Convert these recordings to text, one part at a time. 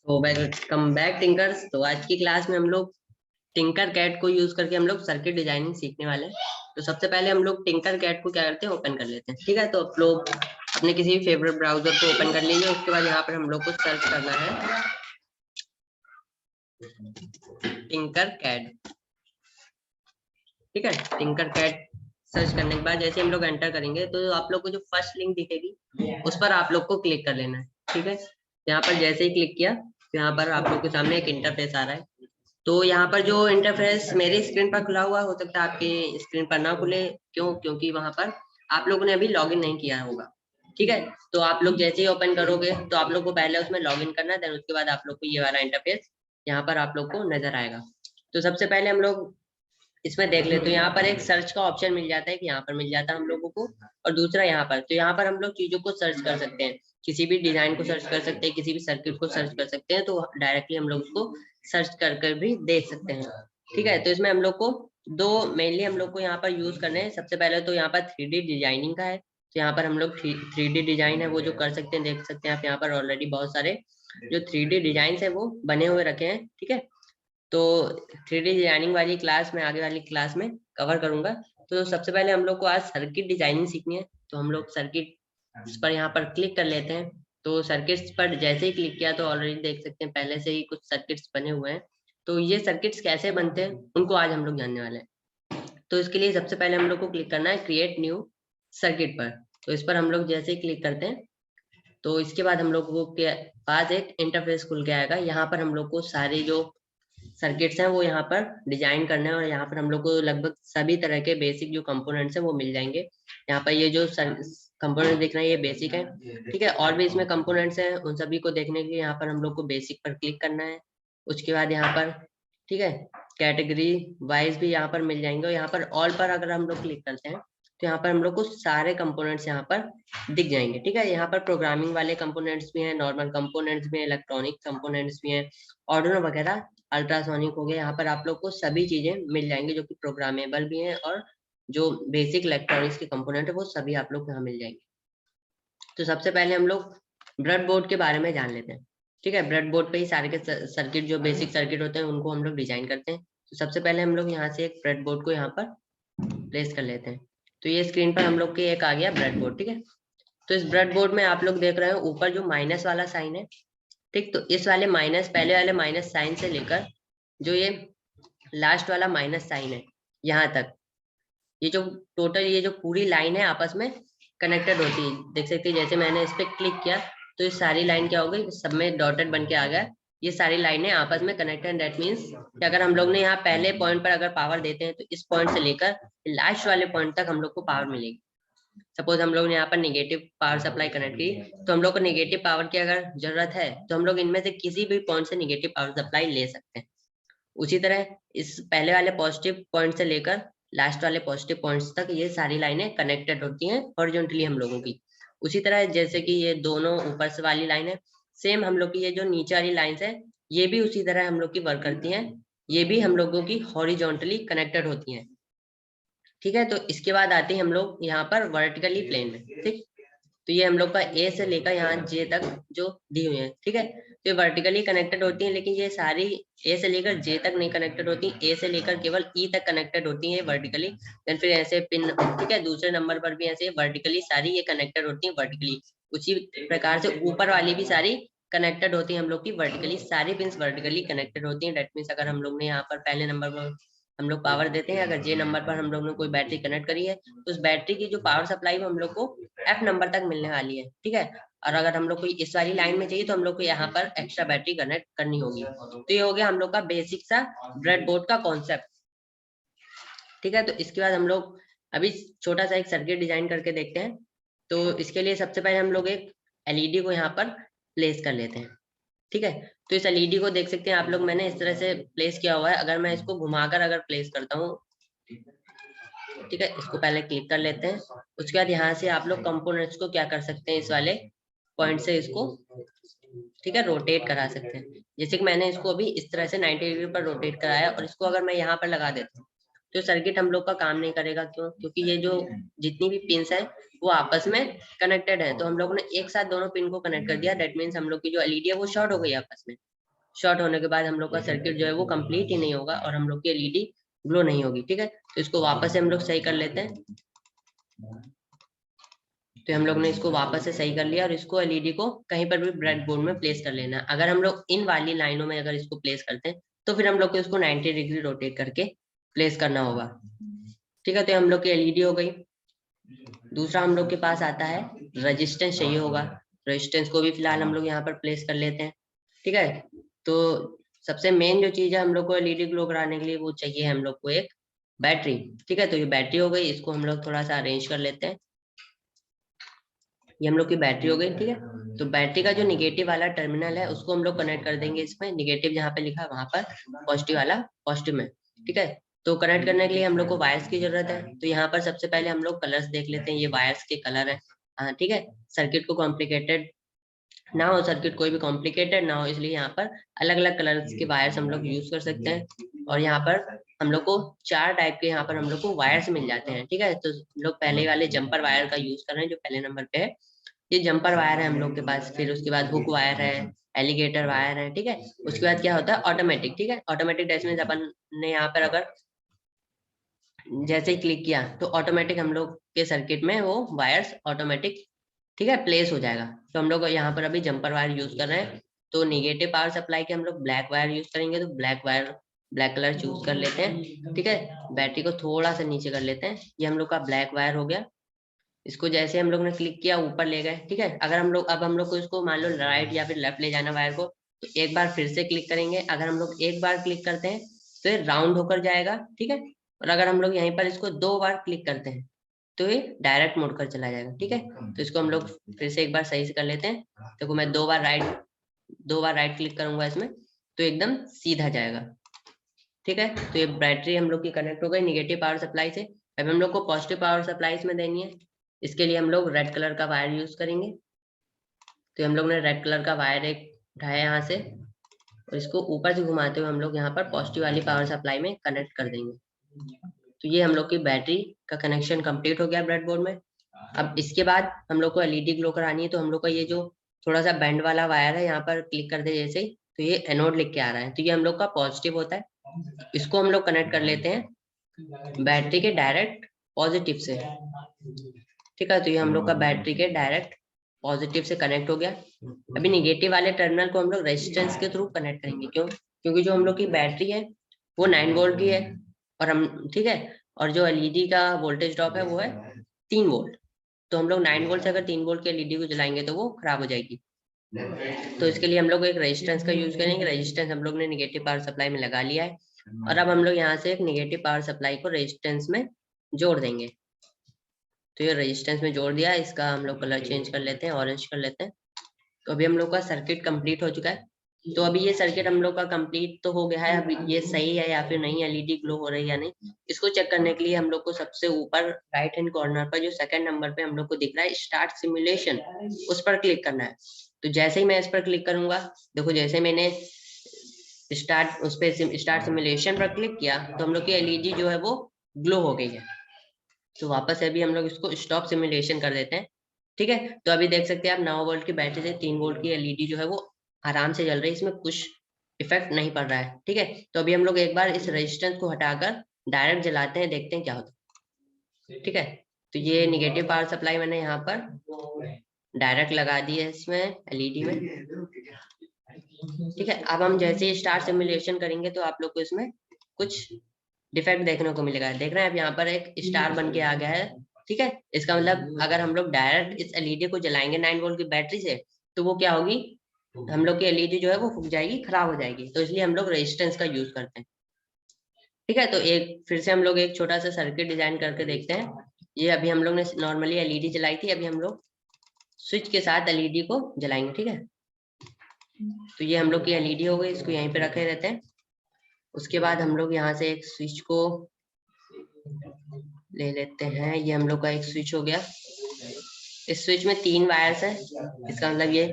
तो welcome back tinkers. तो आज की क्लास में हम लोग टिंकर कैट को यूज करके हम लोग सर्किट डिजाइनिंग सीखने वाले हैं। तो सबसे पहले हम लोग टिंकर कैट को क्या करते हैं, ओपन कर लेते हैं। ठीक है, तो आप लोग अपने किसी भी फेवरेट ब्राउजर को ओपन कर लीजिए। उसके बाद यहाँ पर हम लोग को सर्च करना है टिंकर कैट। ठीक है, टिंकर कैट सर्च करने के बाद जैसे हम लोग एंटर करेंगे तो आप लोग को जो फर्स्ट लिंक दिखेगी उस पर आप लोग को क्लिक कर लेना है। ठीक है, यहाँ पर जैसे ही क्लिक किया तो यहाँ पर आप लोग के सामने एक इंटरफेस आ रहा है। तो यहाँ पर जो इंटरफेस मेरी स्क्रीन पर खुला हुआ हो सकता है आपकी स्क्रीन पर ना खुले। क्यों? क्योंकि वहां पर आप लोगों ने अभी लॉगिन नहीं किया होगा। ठीक है, तो आप लोग जैसे ही ओपन करोगे तो आप लोग को पहले उसमें लॉगिन करना है, देन उसके बाद आप लोग को ये वाला इंटरफेस यहाँ पर आप लोग को नजर आएगा। तो सबसे पहले हम लोग इसमें देख ले तो यहाँ पर एक सर्च का ऑप्शन मिल जाता है कि यहाँ पर मिल जाता है हम लोगों को। और दूसरा यहाँ पर, तो यहाँ पर हम लोग चीजों को सर्च कर सकते हैं, किसी भी डिजाइन को सर्च कर सकते हैं, किसी भी सर्किट को सर्च कर सकते हैं। तो डायरेक्टली हम लोग उसको सर्च कर भी देख सकते हैं। ठीक है, तो इसमें हम लोग को दो मेनली हम लोग को यहाँ पर यूज करने हैं। सबसे पहले तो यहाँ पर 3D डिजाइनिंग का है। तो यहाँ पर हम लोग 3D डिजाइन है वो जो कर सकते हैं, देख सकते हैं आप यहाँ पर ऑलरेडी बहुत सारे जो 3D डिजाइन है वो बने हुए रखे हैं। ठीक है, तो 3D डिजाइनिंग वाली क्लास में आगे वाली क्लास में कवर करूंगा। तो सबसे पहले हम लोग को आज सर्किट डिजाइनिंग सीखनी है। तो हम लोग सर्किट पर यहाँ पर क्लिक कर लेते हैं। तो सर्किट्स पर जैसे ही क्लिक किया तो ऑलरेडी देख सकते हैं पहले से ही कुछ सर्किट्स बने हुए हैं। तो ये सर्किट्स कैसे बनते हैं उनको आज हम लोग जानने वाले हैं। तो इसके लिए सबसे पहले हम लोग को क्लिक करना है क्रिएट न्यू सर्किट पर। तो इस पर हम लोग जैसे ही क्लिक करते हैं तो इसके बाद हम लोग के पास एक इंटरफेस खुल के आएगा। यहाँ पर हम लोग को सारे जो सर्किट्स हैं वो यहाँ पर डिजाइन करने हैं, और यहाँ पर हम लोग को लगभग सभी तरह के बेसिक जो कंपोनेंट्स हैं वो मिल जाएंगे। यहाँ पर ये जो कंपोनेंट दिख रहे हैं ये बेसिक है। ठीक है, और भी इसमें कंपोनेंट्स हैं, उन सभी को देखने के लिए यहाँ पर हम लोग को बेसिक पर क्लिक करना है। उसके बाद यहाँ पर ठीक है कैटेगरी वाइज भी यहाँ पर मिल जाएंगे, और यहाँ पर ऑल पर अगर हम लोग क्लिक करते हैं तो यहाँ पर हम लोग को सारे कंपोनेंट्स यहाँ पर दिख जाएंगे। ठीक है, यहाँ पर प्रोग्रामिंग वाले कंपोनेंट्स भी हैं, नॉर्मल कंपोनेंट्स भी हैं, इलेक्ट्रॉनिक कंपोनेंट्स भी हैं, ऑर्डिनो वगैरह, अल्ट्रासोनिक हो गया। यहाँ पर आप लोग को सभी चीजें मिल जाएंगी जो कि प्रोग्रामेबल भी हैं, और जो बेसिक इलेक्ट्रॉनिक्स के कंपोनेंट है वो सभी आप लोग को यहाँ मिल जाएंगे। तो सबसे पहले हम लोग ब्रेड बोर्ड के बारे में जान लेते हैं। ठीक है, ब्रेड बोर्ड पे ही सारे के सर्किट जो बेसिक सर्किट होते हैं उनको हम लोग डिजाइन करते हैं। तो सबसे पहले हम लोग यहाँ से एक ब्रेड बोर्ड को यहाँ पर प्लेस कर लेते हैं। तो ये स्क्रीन पर हम लोग के एक आ गया ब्रेड बोर्ड। ठीक है, तो इस ब्रेड बोर्ड में आप लोग देख रहे हो ऊपर जो माइनस वाला साइन है। ठीक, तो इस वाले माइनस पहले वाले माइनस साइन से लेकर जो ये लास्ट वाला माइनस साइन है यहाँ तक, ये जो टोटल ये जो पूरी लाइन है आपस में कनेक्टेड होती है। देख सकते हैं जैसे मैंने इस पर क्लिक किया तो ये सारी लाइन क्या हो गई, सब में डॉटेड बन के आ गया। ये सारी लाइनें आपस में कनेक्टेड, दैट मीन्स कि अगर हम लोग ने यहाँ पहले पॉइंट पर अगर पावर देते हैं तो इस पॉइंट से लेकर लास्ट वाले पॉइंट तक हम लोग को पावर मिलेगी। सपोज हम लोग ने यहाँ पर नेगेटिव पावर सप्लाई कनेक्ट की, तो हम लोग को नेगेटिव पावर की अगर जरूरत है तो हम लोग इनमें से किसी भी पॉइंट से नेगेटिव पावर सप्लाई ले सकते हैं। उसी तरह इस पहले वाले पॉजिटिव पॉइंट से लेकर लास्ट वाले पॉजिटिव पॉइंट्स तक ये सारी लाइनें कनेक्टेड होती हैं हॉरिजॉन्टली हम लोगों की। उसी तरह जैसे कि ये दोनों ऊपर से वाली लाइन है, सेम हम लोग की ये जो नीचे वाली लाइन्स है ये भी उसी तरह हम लोग की वर्क करती हैं। ये भी हम लोगों की हॉरिजॉन्टली कनेक्टेड होती हैं। ठीक है, तो इसके बाद आते हैं हम लोग यहाँ पर वर्टिकली प्लेन में। ठीक, तो ये हम लोग का ए से लेकर यहाँ जे तक जो दी हुई है। ठीक है, तो ये वर्टिकली कनेक्टेड होती है, लेकिन ये सारी ए से लेकर जे तक नहीं कनेक्टेड होती, ए से लेकर केवल ई तक कनेक्टेड होती है वर्टिकली। देन फिर ऐसे पिन, ठीक है, दूसरे नंबर पर भी ऐसे वर्टिकली सारी ये कनेक्टेड होती है वर्टिकली। उसी प्रकार से ऊपर वाली भी सारी कनेक्टेड होती है हम लोग की वर्टिकली, सारी पिन वर्टिकली कनेक्टेड होती है। डेट मीन्स अगर हम लोग ने यहाँ पर पहले नंबर पर हम लोग पावर देते हैं, अगर जे नंबर पर हम लोग ने कोई बैटरी कनेक्ट करी है तो उस बैटरी की जो पावर सप्लाई हम लोग को एफ नंबर तक मिलने वाली है। ठीक है, और अगर हम लोग को इस वाली लाइन में चाहिए तो हम लोग को यहाँ पर एक्स्ट्रा बैटरी कनेक्ट करनी होगी। तो ये हो गया हम लोग का बेसिक सा ब्रेडबोर्ड का कॉन्सेप्ट। ठीक है, तो इसके बाद हम लोग अभी छोटा सा एक सर्किट डिजाइन करके देखते हैं। तो इसके लिए सबसे पहले हम लोग एक एलईडी को यहाँ पर प्लेस कर लेते हैं। ठीक है, तो इस एलईडी को देख सकते हैं आप लोग, मैंने इस तरह से प्लेस किया हुआ है। अगर मैं इसको घुमाकर अगर प्लेस करता हूँ, ठीक है, इसको पहले क्लिक कर लेते हैं। उसके बाद यहाँ से आप लोग कंपोनेंट्स को क्या कर सकते हैं, इस वाले पॉइंट से इसको ठीक है रोटेट करा सकते हैं। जैसे कि मैंने इसको अभी इस तरह से 90 डिग्री पर रोटेट कराया, और इसको अगर मैं यहाँ पर लगा देता हूँ तो सर्किट हम लोग का काम नहीं करेगा। क्यों? क्योंकि ये जो जितनी भी पिंस है वो आपस में कनेक्टेड है, तो हम लोग ने एक साथ दोनों पिन को कनेक्ट कर दिया। दैट मीन्स हम लोग की जो एलईडी है वो शॉर्ट हो गई आपस में। शॉर्ट होने के बाद हम लोग का सर्किट जो है वो कंप्लीट ही नहीं होगा और हम लोग की एलईडी ग्लो नहीं होगी। ठीक है, तो इसको वापस से हम लोग सही कर लेते हैं। तो हम लोग ने इसको वापस से सही कर लिया और इसको एलईडी को कहीं पर भी ब्रेड बोर्ड में प्लेस कर लेना है। अगर हम लोग इन वाली लाइनों में अगर इसको प्लेस करते हैं तो फिर हम लोग को इसको 90 डिग्री रोटेट करके प्लेस करना होगा। ठीक है, तो हम लोग की एलईडी हो गई। दूसरा हम लोग के पास आता है रेजिस्टेंस चाहिए होगा। रेजिस्टेंस को भी फिलहाल हम लोग यहाँ पर प्लेस कर लेते हैं। ठीक है, तो सबसे मेन जो चीज है हम लोग को एलईडी ग्लो कराने के लिए वो चाहिए हम लोग को एक बैटरी। ठीक है, तो ये बैटरी हो गई, इसको हम लोग थोड़ा सा अरेंज कर लेते हैं। ये हम लोग की बैटरी हो गई। ठीक है, तो बैटरी का जो निगेटिव वाला टर्मिनल है उसको हम लोग कनेक्ट कर देंगे इसमें। निगेटिव जहाँ पे लिखा है वहां पर पॉजिटिव वाला पॉजिटिव में। ठीक है, तो कनेक्ट करने के लिए हम लोग को वायर्स की जरूरत है। तो यहाँ पर सबसे पहले हम लोग कलर्स देख लेते हैं, ये वायर्स के कलर है। हाँ ठीक है, सर्किट को कॉम्प्लिकेटेड ना हो, सर्किट कोई भी कॉम्प्लिकेटेड ना हो, इसलिए यहाँ पर अलग अलग कलर्स के वायर्स हम लोग यूज कर सकते हैं। और यहाँ पर हम लोग को 4 टाइप के यहाँ पर हम लोग को वायर्स मिल जाते हैं। ठीक है, तो हम लोग पहले वाले जंपर वायर का यूज कर रहे हैं जो पहले नंबर पे है। ये जंपर वायर है हम लोग के पास। फिर उसके बाद हुक वायर है, एलिगेटर वायर है। ठीक है, उसके बाद क्या होता है ऑटोमेटिक। ठीक है, ऑटोमेटिक डैश मींस अपन ने यहाँ पर अगर जैसे ही क्लिक किया तो ऑटोमेटिक हम लोग के सर्किट में वो वायर्स ऑटोमेटिक ठीक है प्लेस हो जाएगा। तो हम लोग यहाँ पर अभी जंपर वायर यूज कर रहे हैं। तो निगेटिव पावर सप्लाई के हम लोग ब्लैक वायर यूज करेंगे, तो black wire black colour choose कर लेते हैं। ठीक है, बैटरी को थोड़ा सा नीचे कर लेते हैं। ये हम लोग का ब्लैक वायर हो गया। इसको जैसे हम लोग ने क्लिक किया ऊपर ले गए। ठीक है, अगर हम लोग अब हम लोग को इसको मान लो राइट या फिर लेफ्ट ले जाना वायर को, तो एक बार फिर से क्लिक करेंगे। अगर हम लोग एक बार क्लिक करते हैं तो ये राउंड होकर जाएगा। ठीक है, और अगर हम लोग यहीं पर इसको 2 बार क्लिक करते हैं तो ये डायरेक्ट मोड कर चला जाएगा। ठीक है, तो इसको हम लोग फिर से एक बार सही से कर लेते हैं। देखो मैं 2 बार राइट क्लिक करूंगा इसमें तो एकदम सीधा जाएगा। ठीक है, तो ये बैटरी हम लोग की कनेक्ट हो गई निगेटिव पावर सप्लाई से। अब हम लोग को पॉजिटिव पावर सप्लाई इसमें देनी है। इसके लिए हम लोग रेड कलर का वायर यूज करेंगे। तो हम लोग ने रेड कलर का वायर एक उठाया यहाँ से और इसको ऊपर से घुमाते हुए हम लोग यहाँ पर पॉजिटिव वाली पावर सप्लाई में कनेक्ट कर देंगे। तो ये हम लोग की बैटरी का कनेक्शन कंप्लीट हो गया ब्रेडबोर्ड में। अब इसके बाद हम लोग को एलईडी ग्लो करानी है। तो हम लोग का ये जो थोड़ा सा बैंड वाला वायर है यहाँ पर क्लिक कर दे जैसे ही, तो ये एनोड लिख के आ रहा है, तो ये हम लोग का पॉजिटिव होता है। इसको हम लोग कनेक्ट कर लेते हैं बैटरी के डायरेक्ट पॉजिटिव से। ठीक है, तो ये हम लोग का बैटरी के डायरेक्ट पॉजिटिव से कनेक्ट हो गया। अभी निगेटिव वाले टर्मिनल को हम लोग रेजिस्टेंस के थ्रू कनेक्ट करेंगे। क्यों? क्योंकि जो हम लोग की बैटरी है वो 9 वोल्ट की है और हम ठीक है, और जो एलईडी का वोल्टेज ड्रॉप है वो है 3 वोल्ट। तो हम लोग 9 वोल्ट से अगर 3 वोल्ट की एलईडी को जलाएंगे तो वो खराब हो जाएगी। तो इसके लिए हम लोग एक रेजिस्टेंस का यूज करेंगे। रेजिस्टेंस हम लोग ने निगेटिव पावर सप्लाई में लगा लिया है और अब हम लोग यहाँ से एक निगेटिव पावर सप्लाई को रेजिस्टेंस में जोड़ देंगे। तो ये रेजिस्टेंस में जोड़ दिया। इसका हम लोग कलर चेंज कर लेते हैं, ऑरेंज कर लेते हैं। तो अभी हम लोग का सर्किट कंप्लीट हो चुका है। तो अभी ये सर्किट हम लोग का कंप्लीट तो हो गया है। अभी ये सही है या फिर नहीं, एलईडी ग्लो हो रही है या नहीं, इसको चेक करने के लिए हम लोग को सबसे ऊपर राइट हैंड कॉर्नर पर जो सेकंड नंबर पे हम लोग को दिख रहा है स्टार्ट सिमुलेशन, उस पर क्लिक करना है। तो जैसे ही मैं इस पर क्लिक करूंगा, देखो जैसे मैंने स्टार्ट उस पर स्टार्ट सिमुलेशन पर क्लिक किया तो हम लोग की एलईडी जो है वो ग्लो हो गई है। तो वापस अभी हम लोग इसको स्टॉप सिमुलेशन कर देते हैं। ठीक है, तो अभी देख सकते हैं आप 9 वोल्ट की बैटरी से 3 वोल्ट की एलईडी जो है वो आराम से जल रही है, इसमें कुछ इफेक्ट नहीं पड़ रहा है। ठीक है, तो अभी हम लोग एक बार इस रेजिस्टेंस को हटाकर डायरेक्ट जलाते हैं, देखते हैं क्या होता है। ठीक है, तो ये निगेटिव पावर सप्लाई मैंने यहाँ पर डायरेक्ट लगा दी है इसमें एलईडी में। ठीक है, अब हम जैसे ही स्टार सिमुलेशन करेंगे तो आप लोग को इसमें कुछ डिफेक्ट देखने को मिलेगा। देख रहे हैं आप यहाँ पर एक स्टार बन के आ गया है। ठीक है, इसका मतलब अगर हम लोग डायरेक्ट इस एलईडी को जलाएंगे 9 वोल्ट की बैटरी से तो वो क्या होगी, हम लोग की एलईडी जो है वो फूक जाएगी, खराब हो जाएगी। तो इसलिए हम लोग रेजिस्टेंस का यूज करते हैं। ठीक है, तो एक फिर से हम लोग एक छोटा सा सर्किट डिजाइन करके देखते हैं। ये अभी हम लोग ने नॉर्मली एलईडी जलाई थी, अभी हम लोग स्विच के साथ एलईडी को जलाएंगे। ठीक है, तो ये हम लोग की एलईडी हो गई, इसको यहीं पे रखे रहते हैं। उसके बाद हम लोग यहाँ से एक स्विच को ले लेते हैं। ये हम लोग का एक स्विच हो गया। इस स्विच में 3 वायर्स है, इसका मतलब ये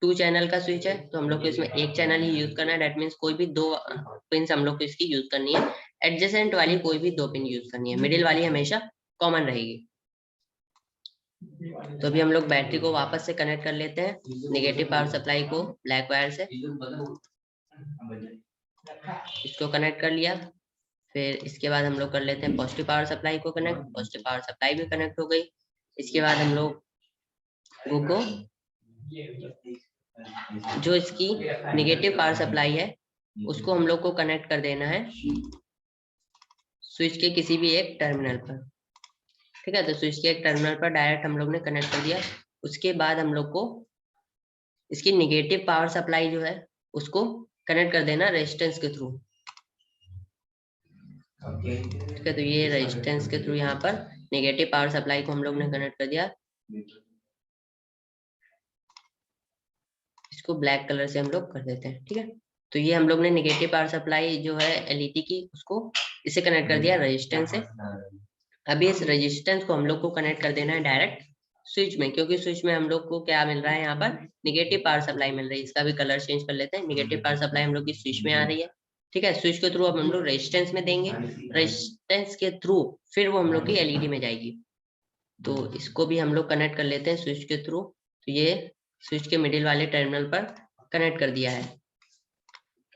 2 चैनल का स्विच है। तो हम लोग को इसमें एक चैनल ही यूज करना है। डेट मीन्स कोई भी 2 पिन हम लोग को इसकी यूज करनी है। एडजेसेंट वाली कोई भी 2 पिन यूज करनी है, मिडिल वाली हमेशा कॉमन रहेगी। तो अभी हम लोग बैटरी को वापस से कनेक्ट कर लेते हैं, नेगेटिव पावर सप्लाई को ब्लैक वायर से। इसको कनेक्ट कर लिया। फिर इसके बाद हम लोग कर लेते हैं पॉजिटिव पावर सप्लाई को कनेक्ट। पॉजिटिव पावर सप्लाई भी कनेक्ट हो गई। इसके बाद हम लोग को जो इसकी नेगेटिव पावर सप्लाई है उसको हम लोग को कनेक्ट कर देना है स्विच के किसी भी एक टर्मिनल पर। ठीक है, तो स्विच के एक टर्मिनल पर डायरेक्ट हम लोग ने कनेक्ट कर दिया। उसके बाद हम लोग को इसकी नेगेटिव पावर सप्लाई जो है उसको कनेक्ट कर देना रेजिस्टेंस के थ्रू। ठीक है, तो ये रेजिस्टेंस के थ्रू यहाँ पर नेगेटिव पावर सप्लाई को हम लोग ने कनेक्ट कर दिया। इसको ब्लैक कलर से हम लोग कर देते हैं। ठीक है, तो ये हम लोग ने नेगेटिव पावर सप्लाई जो है एलईडी की उसको इसे कनेक्ट कर दिया रेजिस्टेंस से। अभी इस रेजिस्टेंस को हम लोग को कनेक्ट कर देना है डायरेक्ट स्विच में, क्योंकि स्विच में हम लोग को क्या मिल रहा है, यहाँ पर नेगेटिव पावर सप्लाई मिल रही है। इसका भी कलर चेंज कर लेते हैं। नेगेटिव पावर सप्लाई हम लोग की स्विच में आ रही है। ठीक है, स्विच के थ्रू अब हम लोग रेजिस्टेंस में देंगे। रेजिस्टेंस के थ्रू फिर वो हम लोग की एलईडी में जाएगी। तो इसको भी हम लोग कनेक्ट कर लेते हैं स्विच के थ्रू। तो ये स्विच के मिडिल वाले टर्मिनल पर कनेक्ट कर दिया है।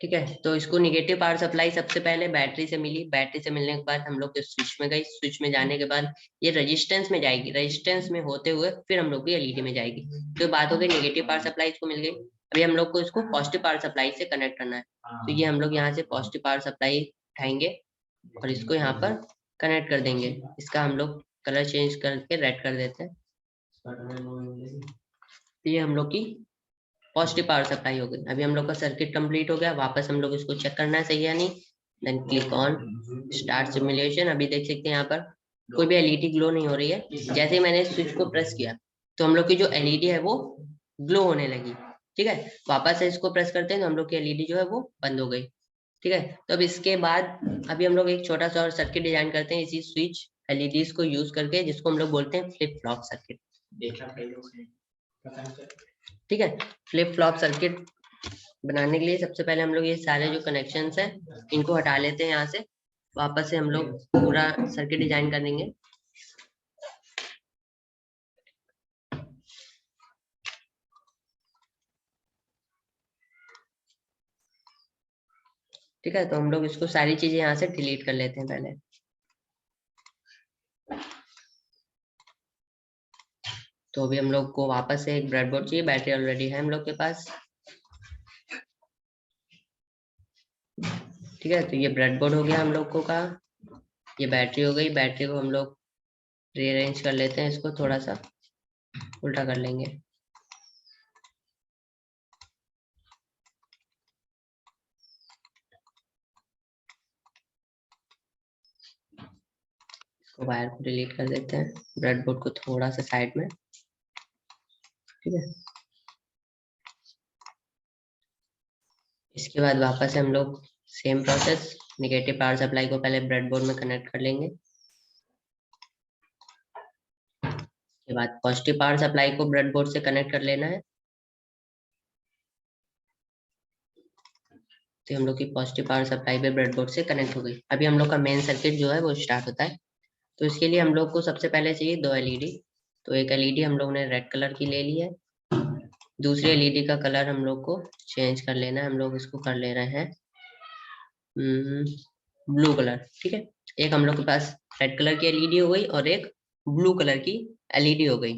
ठीक है, तो इसको नेगेटिव पावर सप्लाई सबसे पहले बैटरी से मिली। बैटरी से मिलने के बाद हम लोग स्विच में गई। स्विच में जाने के बाद ये रेजिस्टेंस में जाएगी। रेजिस्टेंस में होते हुए फिर हम लोग की एलईडी में जाएगी। तो बात हो गई नेगेटिव पावर सप्लाई इसको मिल गई। अभी हम लोग को इसको पॉजिटिव पावर सप्लाई से कनेक्ट करना है। तो ये हम लोग यहाँ से पॉजिटिव पावर सप्लाई उठाएंगे और इसको यहाँ पर कनेक्ट कर देंगे। इसका हम लोग कलर चेंज करके रेड कर देते हैं। ये हम लोग की पॉजिटिव पावर सप्लाई हो गई। अभी हम लोग का सर्किट कंप्लीट हो गया। वापस हम लोग इसको चेक करना है सही है नहीं। Then click on start simulation. अभी देख सकते हैं यहाँ पर कोई भी एलईडी ग्लो नहीं हो रही है। जैसे ही मैंने स्विच को प्रेस किया तो हम लोग की जो एलईडी है वो ग्लो होने लगी। ठीक है, वापस से इसको प्रेस करते हैं तो हम लोग की एलईडी जो है वो बंद हो गई। ठीक है, तो अब इसके बाद अभी हम लोग एक छोटा सा और सर्किट डिजाइन करते हैं इसी स्विच एलईडीज को यूज करके, जिसको हम लोग बोलते हैं फ्लिप फ्लॉप सर्किट। ठीक है, फ्लिप फ्लॉप सर्किट बनाने के लिए सबसे पहले हम लोग ये सारे जो कनेक्शंस हैं इनको हटा लेते हैं यहाँ से। वापस से हम लोग पूरा सर्किट डिजाइन करेंगे। ठीक है, तो हम लोग इसको सारी चीजें यहाँ से डिलीट कर लेते हैं पहले। तो अभी हम लोग को वापस से एक ब्रेडबोर्ड चाहिए। बैटरी ऑलरेडी है हम लोग के पास। ठीक है, तो ये ब्रेडबोर्ड हो गया हम लोग को का। ये बैटरी हो गई। बैटरी को हम लोग रीअरेंज कर लेते हैं, इसको थोड़ा सा उल्टा कर लेंगे। इसको वायर को डिलीट कर देते हैं, ब्रेडबोर्ड को थोड़ा सा साइड में। ठीक है, इसके बाद वापस से हम लोग same process, negative power supply को पहले ब्रेडबोर्ड में कनेक्ट कर लेंगे। उसके बाद पॉजिटिव पावर सप्लाई को ब्रेडबोर्ड से कनेक्ट कर लेना है। तो हम लोग की पॉजिटिव पावर सप्लाई पे ब्रेडबोर्ड से कनेक्ट हो गई। अभी हम लोग का मेन सर्किट जो है वो स्टार्ट होता है। तो इसके लिए हम लोग को सबसे पहले चाहिए 2 एलईडी। तो एक एलईडी हम लोग ने रेड कलर की ले ली है। दूसरी एलईडी का कलर हम लोग को चेंज कर लेना है। हम लोग इसको कर ले रहे हैं ब्लू कलर। ठीक है, एक हम लोग के पास रेड कलर की एलईडी हो गई और एक ब्लू कलर की एलईडी हो गई।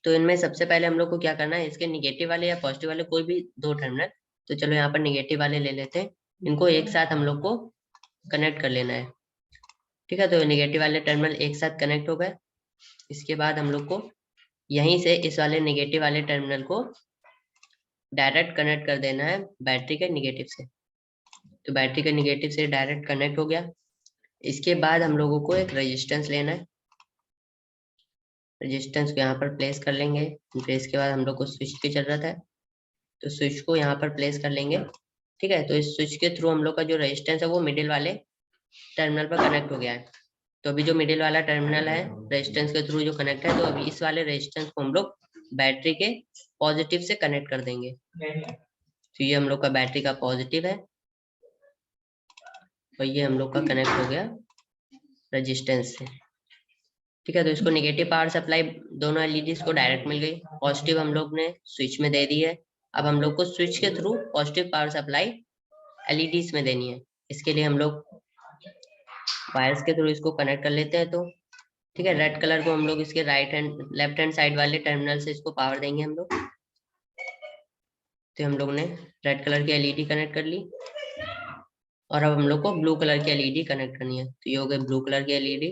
तो इनमें सबसे पहले हम लोग को क्या करना है, इसके निगेटिव वाले या पॉजिटिव वाले कोई भी 2 टर्मिनल, तो चलो यहाँ पर निगेटिव वाले ले लेते हैं। इनको एक साथ हम लोग को कनेक्ट कर लेना है। ठीक है, तो नेगेटिव वाले टर्मिनल एक साथ कनेक्ट हो गए। इसके बाद हम लोग को यहीं से इस वाले नेगेटिव वाले टर्मिनल को डायरेक्ट कनेक्ट कर देना है बैटरी के निगेटिव से। तो बैटरी के निगेटिव से डायरेक्ट कनेक्ट हो गया। इसके बाद हम लोगों को एक रेजिस्टेंस लेना है। रेजिस्टेंस को यहाँ पर प्लेस कर लेंगे। प्लेस के बाद हम लोग को स्विच की जरूरत है, तो स्विच को यहाँ पर प्लेस कर लेंगे। ठीक है, तो इस स्विच के थ्रू हम लोग का जो रेजिस्टेंस है वो मिडिल वाले टर्मिनल पर कनेक्ट हो गया है। तो अभी जो मिडिल वाला टर्मिनल है रेजिस्टेंस के थ्रू जो कनेक्ट है, तो अभी इस वाले रेजिस्टेंस को हम लोग बैटरी के पॉजिटिव से कनेक्ट कर देंगे। तो ये हम लोग का बैटरी का पॉजिटिव है और ये हम लोग का कनेक्ट हो गया रेजिस्टेंस से। ठीक है। तो इसको नेगेटिव पावर सप्लाई दोनों एलईडीज को डायरेक्ट मिल गई, पॉजिटिव हम लोग ने स्विच में दे दी है। अब हम लोग को स्विच के through positive power supply LEDs में देनी है। इसके लिए हम लोग वायर्स के थ्रू इसको कनेक्ट कर लेते हैं। तो ठीक है, रेड कलर को हम लोग इसके लेफ्ट हैंड साइड वाले टर्मिनल से इसको पावर देंगे हम लोग। तो हम लोग ने रेड कलर की एलईडी कनेक्ट कर ली, और अब हम लोग को ब्लू कलर की एलईडी कनेक्ट करनी है। तो ये हो गई ब्लू कलर की एलईडी,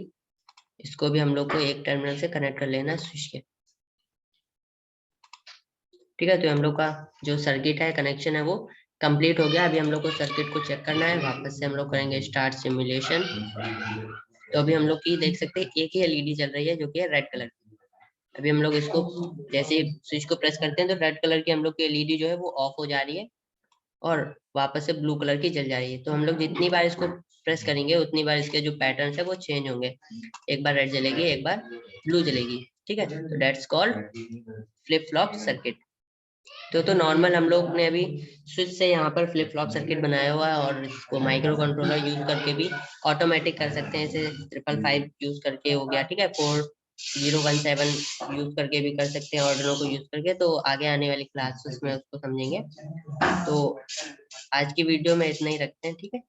इसको भी हम लोग को एक टर्मिनल से कनेक्ट कर लेना है स्विच के। ठीक है, तो हम लोग का जो सर्किट है, कनेक्शन है, वो कंप्लीट हो गया। अभी हम लोग को सर्किट को चेक करना है, वापस से हम लोग करेंगे स्टार्ट सिमुलेशन। तो अभी हम लोग की देख सकते हैं एक ही एलईडी चल रही है जो कि है रेड कलर की। अभी हम लोग इसको जैसे स्विच को प्रेस करते हैं तो रेड कलर की हम लोग की एलईडी जो है वो ऑफ हो जा रही है, और वापस से ब्लू कलर की जल जा रही है। तो हम लोग जितनी बार इसको प्रेस करेंगे उतनी बार इसके जो पैटर्न है वो चेंज होंगे, एक बार रेड जलेगी, एक बार ब्लू जलेगी। ठीक है, तो that's called flip flop circuit. तो नॉर्मल हम लोग ने अभी स्विच से यहाँ पर फ्लिप फ्लॉप सर्किट बनाया हुआ है, और इसको माइक्रो कंट्रोलर यूज करके भी ऑटोमेटिक कर सकते हैं। इसे 555 यूज करके हो गया, ठीक है, 4017 यूज करके भी कर सकते हैं, ऑर्डिनो को यूज करके। तो आगे आने वाली क्लासेस में उसको समझेंगे। तो आज की वीडियो में इतना ही रखते हैं, ठीक है।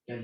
क्या